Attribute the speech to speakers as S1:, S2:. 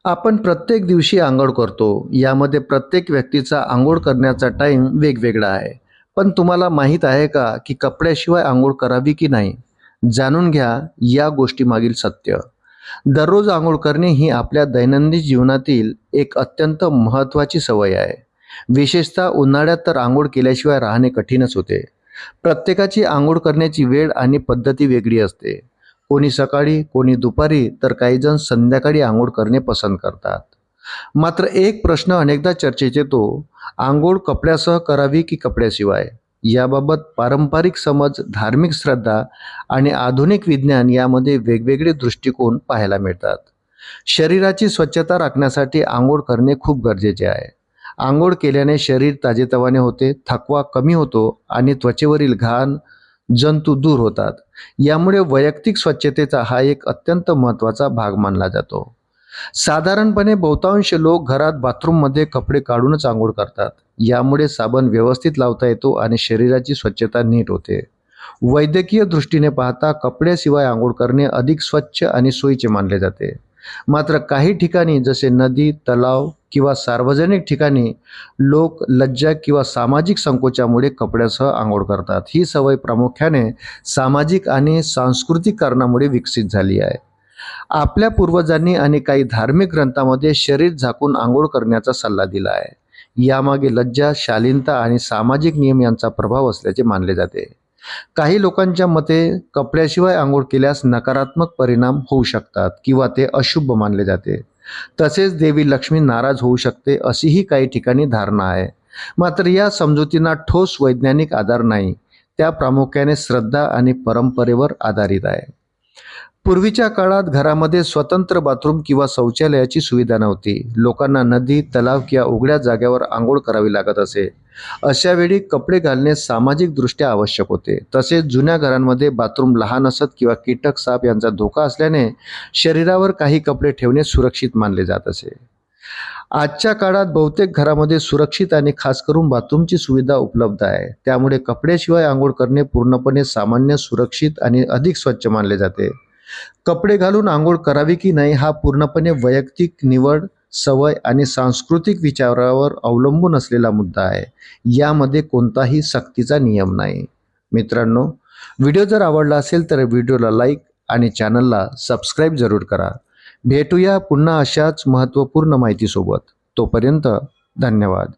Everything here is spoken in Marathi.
S1: आपण प्रत्येक दिवशी अंघोळ करतो. यामध्ये प्रत्येक व्यक्तीचा अंघोळ करण्याचा टाईम वेगवेगळा आहे. पण तुम्हाला माहीत आहे का, की कपड्याशिवाय अंघोळ करावी की नाही? जाणून घ्या या गोष्टीमागील सत्य. दररोज अंघोळ करणे ही आपल्या दैनंदिन जीवनातील एक अत्यंत महत्त्वाची सवय आहे. विशेषतः उन्हाळ्यात तर अंघोळ केल्याशिवाय राहणे कठीणच होते. प्रत्येकाची अंघोळ करण्याची वेळ आणि पद्धती वेगळी असते. कोणी सकाळी, कोणी दुपारी, तर काही जण संध्याकाळी अंघोळ करणे पसंत करतात. मात्र एक प्रश्न अनेकदा चर्चेत येतो, अंघोळ कपड्यासह करावी की कपड्याशिवाय? याबाबत पारंपरिक समज, धार्मिक श्रद्धा आणि आधुनिक विज्ञान यामध्ये वेगवेगळे दृष्टिकोन पाहायला मिळतात. शरीराची स्वच्छता राखण्यासाठी अंघोळ करणे खूप गरजेचे आहे. अंघोळ केल्याने शरीर ताजेतवाने होते, थकवा कमी होतो आणि त्वचेवरील घाण, जंतू दूर होतात. यामुळे वैयक्तिक स्वच्छतेचा हा एक अत्यंत महत्त्वाचा भाग मानला जातो. साधारणपणे बहुतांश लोक घरात बाथरूममध्ये कपडे काढूनच अंघोळ करतात. यामुळे साबण व्यवस्थित लावता येतो आणि शरीराची स्वच्छता नीट होते. वैद्यकीय दृष्टीने पाहता कपड्याशिवाय अंघोळ करणे अधिक स्वच्छ आणि सोयीचे मानले जाते. मात्र काही ठिकाणी जसे नदी, तलाव किंवा सार्वजनिक ठिकाणी लोक लज्जा किंवा सामाजिक संकोचामुळे कपड्यासह अंघोळ करतात. ही सवय प्रामुख्याने सामाजिक आणि सांस्कृतिक कारणामुळे विकसित झाली आहे. आपल्या पूर्वजांनी आणि काही धार्मिक ग्रंथामध्ये शरीर झाकून अंघोळ करण्याचा सल्ला दिला आहे. यामागे लज्जा, शालीनता आणि सामाजिक नियम यांचा प्रभाव असल्याचे मानले जाते. काही लोकांच्या मते कपड्याशिवाय अंघोळ केल्यास नकारात्मक परिणाम होऊ शकतात किंवा ते अशुभ मानले जाते. तसेच देवी लक्ष्मी नाराज होऊ शकते अशीही काही ठिकाणी धारणा आहे. मात्र या समजुतींना ठोस वैज्ञानिक आधार नाही. त्या प्रामुख्याने श्रद्धा आणि परंपरेवर आधारित आहे. पूर्वीच्या काळात घरामध्ये स्वतंत्र बाथरूम किंवा शौचालयाची सुविधा नव्हती. लोकांना नदी, तलाव किंवा उघड्या जागेवर अंघोळ करावी लागत असे. अशा वेळी कपडे घालणे सामाजिकदृष्ट्या आवश्यक होते. तसेच जुन्या घरांमध्ये बाथरूम लहान असत किंवा कीटक, साप यांचा धोका असल्याने शरीरावर काही कपडे ठेवणे सुरक्षित मानले जात असे. आजच्या काळात बहुतेक घरामध्ये सुरक्षित आणि खास करून बाथरूमची सुविधा उपलब्ध आहे. त्यामुळे कपड्याशिवाय अंघोळ करणे पूर्णपणे सामान्य, सुरक्षित आणि अधिक स्वच्छ मानले जाते. कपडे घालून अंघोळ करावी की नाही हा पूर्णपणे वैयक्तिक निवड, सवय आणि सांस्कृतिक विचारावर अवलंबून असलेला मुद्दा आहे. यामध्ये कोणताही सक्तीचा नियम नाही. मित्रांनो, व्हिडिओ जर आवडला असेल तर व्हिडिओला लाईक आणि चॅनलला सबस्क्राईब जरूर करा. भेटूया पुन्हा अशाच महत्त्वपूर्ण माहितीसोबत. तोपर्यंत धन्यवाद.